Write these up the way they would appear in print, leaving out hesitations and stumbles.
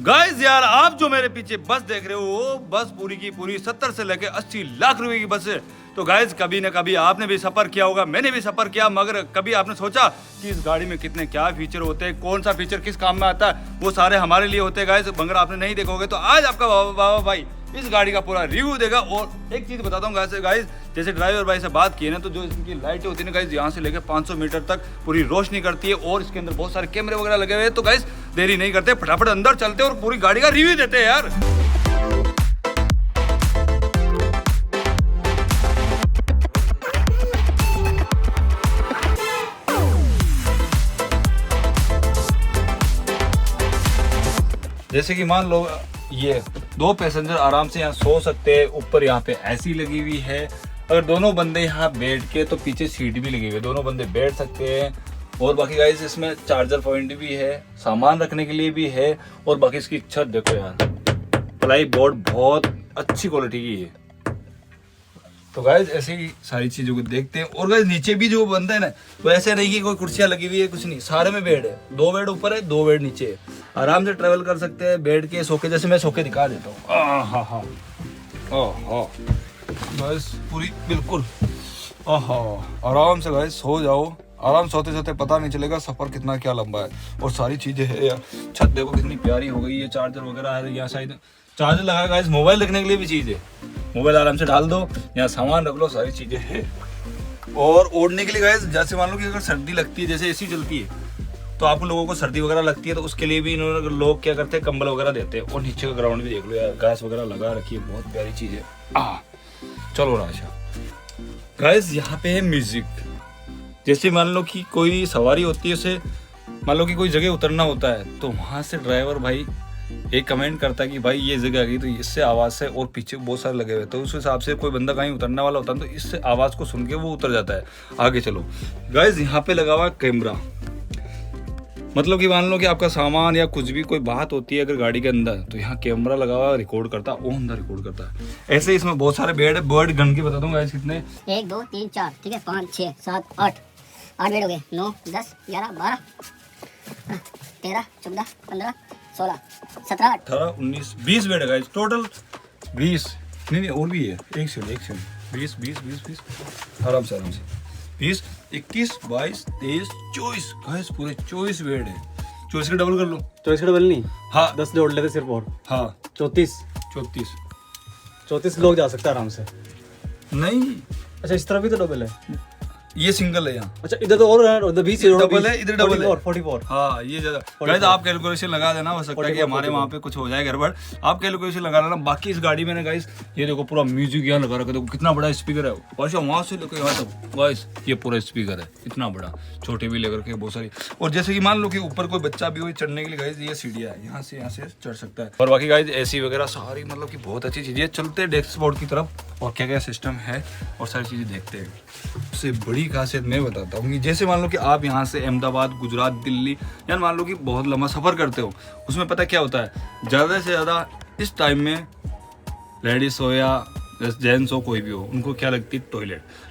Guys यार आप जो मेरे पीछे बस देख रहे हो वो बस पूरी की पूरी 70 से लेके 80 लाख रुपए की बस है। तो गाइस कभी ना कभी आपने भी सफर किया होगा, मैंने भी सफर किया, मगर कभी आपने सोचा कि इस गाड़ी में कितने क्या फीचर होते हैं, कौन सा फीचर किस काम में आता है, वो सारे हमारे लिए होते हैं गाइस। मगर आपने नहीं देखोगे तो आज आपका बाबा भाई इस गाड़ी का पूरा रिव्यू देगा। और एक चीज बताता हूँ गाइस, जैसे ड्राइवर भाई से बात की है ना, तो जो इसकी लाइटें होती है ना गाइस, यहाँ से लेकर 500 मीटर तक पूरी रोशनी करती है और इसके अंदर बहुत सारे कैमरे वगैरह लगे हुए हैं। तो गाइस देरी नहीं करते, फटाफट अंदर चलते और पूरी गाड़ी का रिव्यू देते हैं यार। जैसे कि मान लो ये 2 पैसेंजर आराम से यहाँ सो सकते हैं, ऊपर यहाँ पे एसी लगी हुई है। अगर दोनों बंदे यहाँ बैठ के तो पीछे सीट भी लगी हुई है, दोनों बंदे बैठ सकते हैं। और बाकी गाइस इसमें चार्जर पॉइंट भी है, सामान रखने के लिए भी है। और बाकी इसकी छत देखो यार, प्लाई बोर्ड बहुत अच्छी क्वालिटी की है। तो गाइस ऐसे ही सारी चीजों को देखते हैं। और गाइस नीचे भी जो बंदा है ना, वो ऐसे नहीं कि कोई कुर्सियां लगी हुई है, कुछ नहीं, सारे में बेड है। 2 बेड ऊपर है, 2 बेड नीचे है, आराम से ट्रेवल कर सकते हैं बैठ के, सो के। जैसे मैं सो के दिखा देता हूँ, बस पूरी बिल्कुल आराम से गाइस सो जाओ। आराम सोते सोते पता नहीं चलेगा सफर कितना क्या लंबा है। और सारी चीजें है यार, छत देखो कितनी प्यारी हो गई है, चार्जर वगैरह है यहाँ साइड, चार्जर लगा गाइस, मोबाइल रखने के लिए भी चीज है, मोबाइल आराम से डाल दो, यहाँ सामान रख लो, सारी चीजें है। और ओढ़ने के लिए गाइस, जैसे मान लो कि अगर सर्दी लगती है, जैसे एसी चलती है तो आप लोगों को सर्दी वगैरह लगती है, तो उसके लिए भी इन्होंने लोग क्या करते हैं, कंबल वगैरह देते हैं। और नीचे का ग्राउंड भी देख लो यार, घास वगैरह लगा रखी है, बहुत प्यारी चीज है। चलो राशा गाइस, यहाँ पे है म्यूजिक। जैसे मान लो कि कोई सवारी होती है, उसे मान लो कि कोई जगह उतरना होता है, तो वहां से ड्राइवर भाई एक कमेंट करता है कि भाई ये जगह आ गई, तो इससे आवाज से, और पीछे बहुत सारे लगे हुए, तो उस हिसाब से कोई बंदा कहीं उतरने वाला होता है तो इससे आवाज को सुन के वो उतर जाता है। आगे चलो गाइस, यहाँ पे लगा हुआ कैमरा, मतलब कि मान लो कि आपका सामान या कुछ भी कोई बात होती है अगर गाड़ी के अंदर, तो यहाँ कैमरा लगा हुआ रिकॉर्ड करता है, वो अंदर रिकॉर्ड करता है। ऐसे इसमें बहुत सारे बेड है, बर्ड गन की बता दूंगा गाइस कितने, 1 2 3 4, ठीक है, 5 6 7 8 बेड हो गए, 9 10 11 12 13 14 15 16 17 18 19 20 बेड है गाइस, टोटल 20, नहीं और भी है, एक सेकंड 20 आराम से 20 21 22 23 24 गाइस, पूरे 24 बेड है। 24 का डबल कर लो, 24 का डबल नहीं, हाँ 10 जोड़ लेते सिर्फ, और हाँ 34 लोग जा सकते हैं आराम से। नहीं, अच्छा इस तरफ भी तो डबल है, ये सिंगल है यहाँ। अच्छा इधर तो और है, उधर 20 डबल है, इधर डबल है, 44। हाँ ये ज्यादा गाइस, आप कैलकुलेशन लगा देना, हो सकता है कि हमारे वहाँ पे कुछ हो जाए गड़बड़, आप कैलकुलेशन लगा लेना। बाकी इस गाड़ी में ना गाइस, ये देखो पूरा म्यूजिक यहाँ लगा रखा है, देखो कितना बड़ा स्पीकर है, वहाँ से लेकर यहाँ तक गाइस, ये पूरा स्पीकर है, इतना बड़ा, छोटे भी लेकर के बहुत सारी। और जैसे कि मान लो कि ऊपर कोई बच्चा भी हो चढ़ने के लिए गाइस, ये सीढ़ियाँ है, यहाँ से चढ़ सकता है। और बाकी गाइस एसी वगैरह सारी, मतलब कि बहुत अच्छी चीजें। चलते हैं डैशबोर्ड की तरफ और क्या क्या सिस्टम है और सारी चीजें देखते हैं। सबसे बड़ी खासियत मैं बताता हूँ कि जैसे मान लो कि आप यहाँ से अहमदाबाद, गुजरात, दिल्ली, या मान लो कि बहुत लंबा सफर करते हो, उसमें पता क्या होता है, ज़्यादा से ज़्यादा इस टाइम में लेडीज हो या जेंट्स हो, कोई भी हो, उनको क्या लगती है,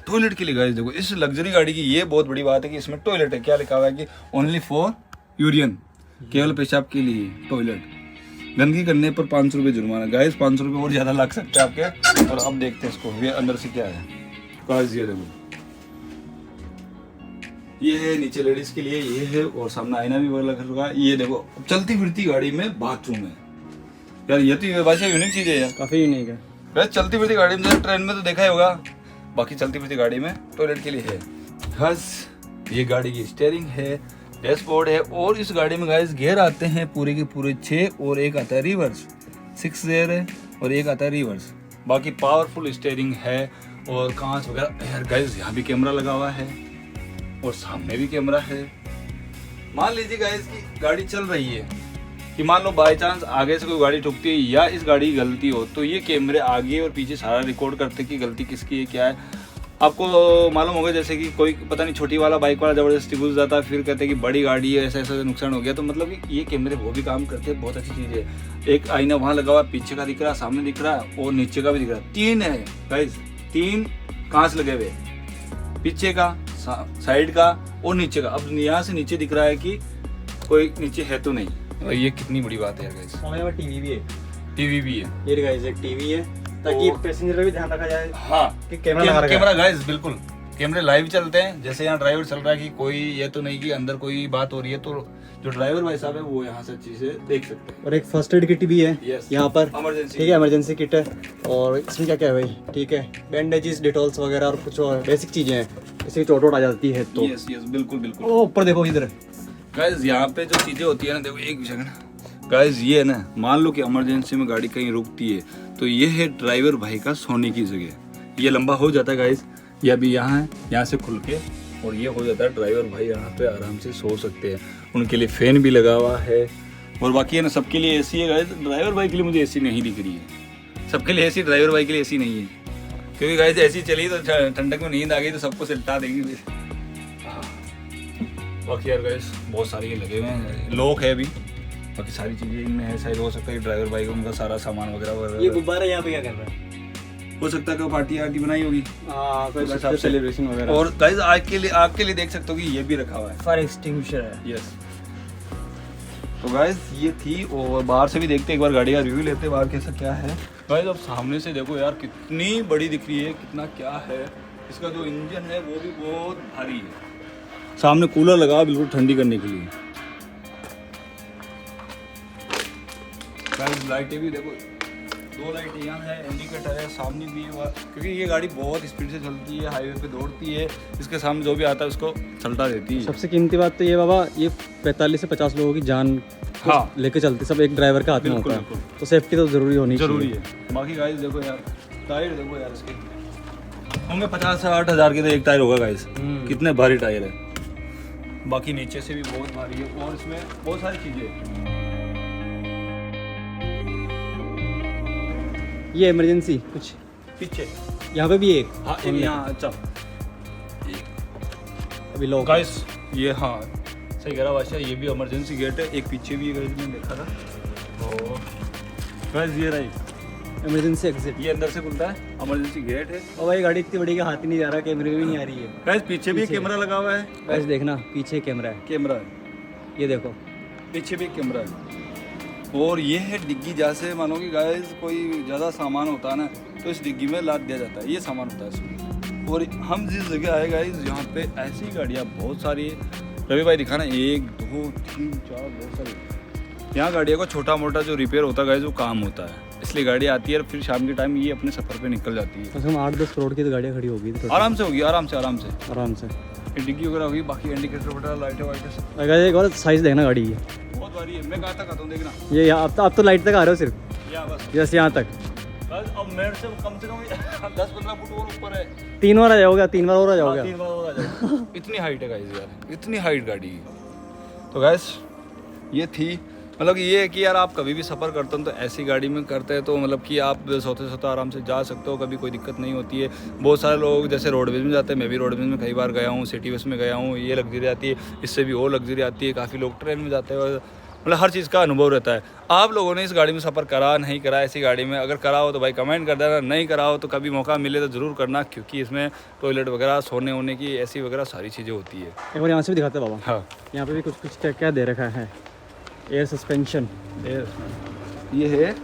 टॉयलेट के लिए गाइस। देखो इस लग्जरी गाड़ी की ये बहुत बड़ी बात है कि इसमें टॉयलेट है। क्या लिखा हुआ है कि ओनली फॉर यूरियन, केवल पेशाब के लिए टॉयलेट। गंदगी करने पर 500 रुपये जुर्माना। गाइस 500 रुपये और ज़्यादा लग सकते हैं आपके। और अब देखते हैं इसको, ये अंदर से क्या है गाइस, ये देखो, ये है नीचे लेडीज के लिए, ये है, और सामने आईना भी लगा है। ये देखो चलती फिरती गाड़ी में बाथरूम है यार, ये तो वैसे यूनिक चीज है यार, काफी यूनिक है। वैसे चलती फिरती गाड़ी में, ट्रेन में तो देखा ही होगा, बाकी चलती फिरती गाड़ी में टॉयलेट के लिए है। बस ये गाड़ी की स्टीयरिंग है, डैशबोर्ड है, और इस गाड़ी में गाइस गियर आते हैं पूरे के पूरे 6, और एक आता है रिवर्स, 6 गियर है और एक आता है रिवर्स। बाकी पावरफुल स्टीयरिंग है। और कांच वगैरह यार गाइस, यहाँ भी कैमरा लगा हुआ है और सामने भी कैमरा है। मान लीजिए गाइस कि गाड़ी चल रही है, कि मान लो बाय चांस आगे से कोई गाड़ी ठुकती है या इस गाड़ी की गलती हो, तो ये कैमरे आगे और पीछे सारा रिकॉर्ड करते कि गलती किसकी है, क्या है। आपको मालूम होगा जैसे कि कोई पता नहीं छोटी वाला बाइक वाला जबरदस्ती घुस जाता है, फिर कहते हैं कि बड़ी गाड़ी है, ऐसा ऐसा नुकसान हो गया। तो मतलब कि ये कैमरे वो भी काम करते हैं, बहुत अच्छी चीज़ है। एक आईना वहाँ लगा हुआ, पीछे का दिख रहा है, सामने दिख रहा है, और नीचे का भी दिख रहा है। 3 है गाइस, 3 कांच लगे हुए, पीछे का, साइड का और नीचे का। अब यहाँ से नीचे दिख रहा है कि कोई नीचे है तो नहीं, और ये कितनी बड़ी बात है यार गाइस। और यहाँ पर टीवी भी है। टीवी भी है। ये गाइस एक टीवी है ताकि पैसेंजर का भी ध्यान रखा जाए। हाँ कि कैमरा लगा रखा है। कैमरा गाइस बिल्कुल कैमरे लाइव चलते हैं। जैसे यहाँ ड्राइवर चल रहा है कि कोई ये तो नहीं कि अंदर कोई बात हो रही है, तो जो ड्राइवर भाई साहब है वो यहाँ से अच्छी से देख सकते हैं। और एक फर्स्ट एड किट भी है Yes. यहाँ पर। Emergency। ठीक है, इमरजेंसी किट है। और इसमें क्या क्या है भाई, ठीक है, बैंडेजेस, डिटॉल्स वगैरह और कुछ और बेसिक चीजें हैं, जैसे चोट वोट आ जाती है तो। यस यस बिल्कुल बिल्कुल। ओ ऊपर देखो इधर। गाइस यहाँ पे जो चीजें होती है ना, देखो एक सेकंड गाइस, ये है ना, मान लो कि इमरजेंसी में गाड़ी कहीं रुकती है तो ये है ड्राइवर भाई का सोने की जगह। ये लंबा हो जाता है गाइस, ये अभी यहाँ है, यहाँ से खुल के और ये हो जाता है। ड्राइवर भाई यहाँ पे आराम से सो सकते हैं। उनके लिए फैन भी लगा हुआ है और बाकी है ना सबके लिए एसी है गाइस। ड्राइवर भाई के लिए मुझे एसी नहीं दिख रही है। सबके लिए एसी, ड्राइवर भाई के लिए एसी नहीं है, क्योंकि गाइस ऐसी चली तो ठंडक में नींद आ गई तो सबको सिलटा देंगे। बाकी यार गाइस बहुत सारे ये लगे हुए हैं, लॉक है अभी, बाकी सारी चीज़ें इनमें है। शायद हो सकता है कि ड्राइवर भाई को उनका सारा सामान वगैरह ये वगैरह, गुब्बारा यहाँ पे क्या कर रहा है? हो सकता है कि पार्टी आर्टी बनाई होगी कोई उस हिसाब से। सेलिब्रेशन वगैरह। और गाइस आग के लिए देख सकते हो कि ये भी रखा हुआ है, फायर एक्सटिंग्विशर है। यस। तो गाइस ये थी, और बाहर से भी देखते हैं, एक बार गाड़ी का रिव्यू लेते हैं बाहर कैसा क्या है। गाइस अब सामने से देखो यार कितनी बड़ी दिख रही है, कितना क्या है। इसका जो इंजन है वो भी बहुत भारी है। सामने कूलर लगा बिल्कुल ठंडी करने के लिए। गाइस लाइटें भी देखो, 2 लाइटें यहाँ है, इंडिकेटर है, सामने भी है, क्योंकि ये गाड़ी बहुत स्पीड से चलती है, हाईवे पे दौड़ती है। इसके सामने जो भी आता है उसको चलता देती है। सबसे कीमती बात तो ये बाबा, ये 45 से 50 लोगों की जान हाँ लेके चलती, सब एक ड्राइवर का हाथ में बिल्कुल, होता है, बिल्कुल। तो सेफ्टी तो जरूरी होनी जरूरी चाहिए। है। बाकी गाइस देखो यार, टायर देखो यार इसके होंगे 50 से 8 हज़ार के तो एक टायर होगा गाइस। कितने भारी टायर है। बाकी नीचे से भी बहुत भारी है और इसमें बहुत सारी चीज़ें हैं। ये इमरजेंसी कुछ पीछे यहाँ पे भी एक, हाँ यहाँ, अच्छा अभी लोग गाइस ये, हाँ सही कह रहा बादशाह, ये भी इमरजेंसी गेट है। एक पीछे भी है गाइस, मैंने देखा था। और गाइस ये रही इमरजेंसी एग्जिट। ये अंदर से खुलता है, इमरजेंसी गेट है। और भाई गाड़ी इतनी बड़ी का हाथ ही नहीं जा रहा, कैमरे में भी नहीं आ रही है। गाइस पीछे भी कैमरा लगा हुआ है। गाइस देखना, पीछे कैमरा है, कैमरा है, ये देखो पीछे भी कैमरा है। और ये है डिग्गी, जैसे मानो कि गाइस कोई ज़्यादा सामान होता है ना तो इस डिग्गी में लाद दिया जाता है, ये सामान होता है इसमें। और हम जिस जगह आए गाइस, यहाँ पे ऐसी गाड़ियाँ बहुत सारी है। रवि भाई दिखाना, 1 2 3 4 बहुत सारी। यहाँ गाड़ियों का छोटा मोटा जो रिपेयर होता है गाइस वो काम होता है, इसलिए गाड़ी आती है और फिर शाम के टाइम ये अपने सफ़र पे निकल जाती है। कम 8-10 करोड़ की तो गाड़ियाँ खड़ी होगी आराम से होगी, आराम से आराम से आराम से। ये डिग्गी वगैरह होगी, बाकी इंडिकेटर वगैरह, लाइटें वाइटें सब अगर एक और साइज देखना गाड़ी की, बहुत भारी है। मैं कहाँ तक आता हूँ देखना, ये यहाँ अब तो लाइट तक आ रहे हो सिर्फ, यहाँ बस जैसे यहाँ तक। बस अब मेरे से कम 10-15 फुट और ऊपर है। 3 बार आ जाओगे, 3 बार और आ जाओगे। 3 बार और आ जाएगा। इतनी हाइट है गाइस यार, इतनी हाइट गाड़ी है। तो गाइस ये थी, मतलब ये है कि यार आप कभी भी सफ़र करते हो तो ऐसी गाड़ी में करते हैं तो मतलब कि आप सोते सोते आराम से जा सकते हो, कभी कोई दिक्कत नहीं होती है। बहुत सारे लोग जैसे रोडवेज में जाते हैं, मैं भी रोडवेज में कई बार गया हूँ, सिटी बस में गया हूँ, ये लग्जरी आती है, इससे भी और लग्जरी आती है। काफ़ी लोग ट्रेन में जाते हैं, मतलब हर चीज़ का अनुभव रहता है। आप लोगों ने इस गाड़ी में सफ़र करा नहीं करा, ऐसी गाड़ी में अगर करा हो तो भाई कमेंट कर देना, नहीं करा हो तो कभी मौका मिले तो ज़रूर करना, क्योंकि इसमें टॉयलेट वगैरह, सोने वोने की ऐसी वगैरह सारी चीज़ें होती है। एक बार यहाँ से भी दिखाते हैं बाबा। हाँ यहाँ पे भी कुछ कुछ क्या क्या दे रखा है, एयर सस्पेंशन, ये है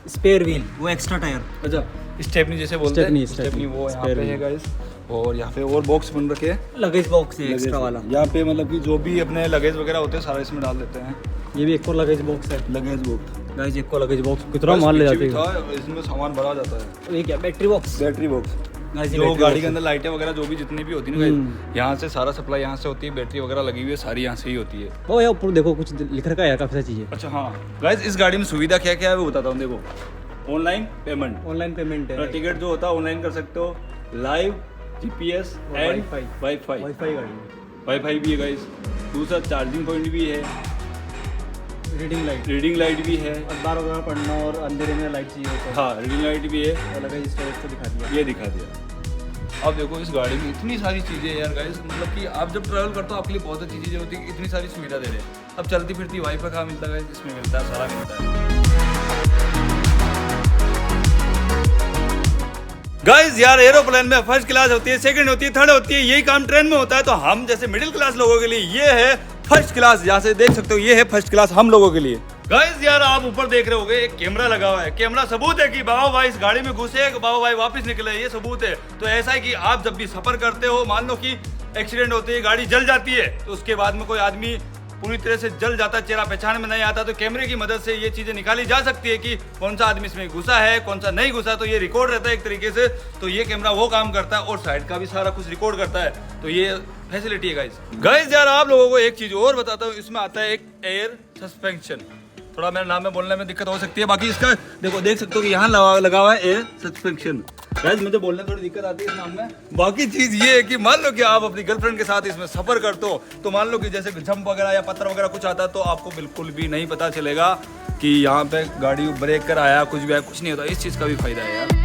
स्पेयर व्हील, वो एक्स्ट्रा टायर, अच्छा स्टेपनी जैसे बोलते हैं, स्टेपनी, स्टेपनी वो यहाँ spare पे है wheel। गाइस। और यहाँ पे और बॉक्स बन रखे हैं, लगेज बॉक्स है लगेज एक्स्ट्रा वाला। यहाँ पे मतलब कि जो भी अपने लगेज वगैरह होते हैं सारा इसमें डाल देते हैं। ये भी एक और लगेज बॉक्स है, लगेज बॉक्स, गाइस एक और लगेज बॉक्स, कितना माल ले जाते हैं। इसमें सामान भरा जाता है। ये क्या, battery box, battery box, guys ये जो बैटरी गाड़ी box के अंदर लाइटें वगैरह जो भी जितनी भी होती है ना गाइस, यहाँ से सारा सप्लाई यहाँ से होती है, बैटरी वगैरह लगी हुई है सारी यहाँ से ही होती है। वो यार ऊपर देखो कुछ लिख रखा है यार, काफी सारी चीजें। अच्छा हाँ गाइस, इस गाड़ी में सुविधा क्या क्या है वो बताता हूँ। देखो ऑनलाइन पेमेंट, ऑनलाइन पेमेंट है, टिकट जो होता है ऑनलाइन कर सकते हो, लाइव GPS और एंड वाईफाई। वाईफाई, वाईफाई गाड़ी में, वाईफाई भी है गाइस। दूसरा चार्जिंग पॉइंट भी है, रीडिंग लाइट भी है, अखबार वगैरह पढ़ना और अंधेरे में लाइट चाहिए तो हाँ रीडिंग लाइट भी है। और लगेज स्टोरेज को दिखा दिया। ये दिखा दिया। अब देखो इस गाड़ी में इतनी सारी चीज़ें हैं यार गाइस, मतलब कि आप जब ट्रैवल करते हो आपके लिए बहुत अच्छी चीज़ें होती है, इतनी सारी सुविधा दे रहे हैं। अब चलती फिरती वाईफाई कहाँ मिलता है गाइस, इसमें मिलता है, सारा मिलता है। गाइस यार एरोप्लेन में फर्स्ट क्लास होती है, सेकंड होती है, थर्ड होती है, यही काम ट्रेन में होता है। तो हम जैसे मिडिल क्लास लोगों के लिए ये है फर्स्ट क्लास, जहाँ से देख सकते हो ये है फर्स्ट क्लास हम लोगों के लिए। गाइस यार आप ऊपर देख रहे होगे एक कैमरा लगा हुआ है। कैमरा सबूत है कि बाबा भाई इस गाड़ी में घुसे, बाबा भाई वापस निकले, ये सबूत है। तो ऐसा है कि आप जब भी सफर करते हो, मान लो कि एक्सीडेंट होती है, गाड़ी जल जाती है, तो उसके बाद में कोई आदमी पूरी तरह से जल जाता है, चेहरा पहचान में नहीं आता, तो कैमरे की मदद से ये चीजें निकाली जा सकती है कि कौन सा आदमी इसमें घुसा है, कौन सा नहीं घुसा। तो ये रिकॉर्ड रहता है एक तरीके से। तो ये कैमरा वो काम करता है और साइड का भी सारा कुछ रिकॉर्ड करता है। तो ये फैसिलिटी है गाइस यार आप लोगों को एक चीज और बताता हूँ, इसमें आता है एक एयर सस्पेंशन। थोड़ा मेरे नाम में बोलने में दिक्कत हो सकती है, बाकी इसका देखो देख सकते हो कि यहाँ लगा हुआ है एयर सस्पेंशन। गाइस मुझे बोलने में थोड़ी दिक्कत आती है इस नाम में। बाकी चीज ये है कि मान लो कि आप अपनी गर्लफ्रेंड के साथ इसमें सफर करते हो, तो मान लो कि जैसे जंप वगैरह या पत्थर वगैरह कुछ आता है, तो आपको बिल्कुल भी नहीं पता चलेगा कि यहाँ पे गाड़ी ब्रेक कर आया, कुछ भी आया, कुछ नहीं होता। इस चीज का भी फायदा है यार।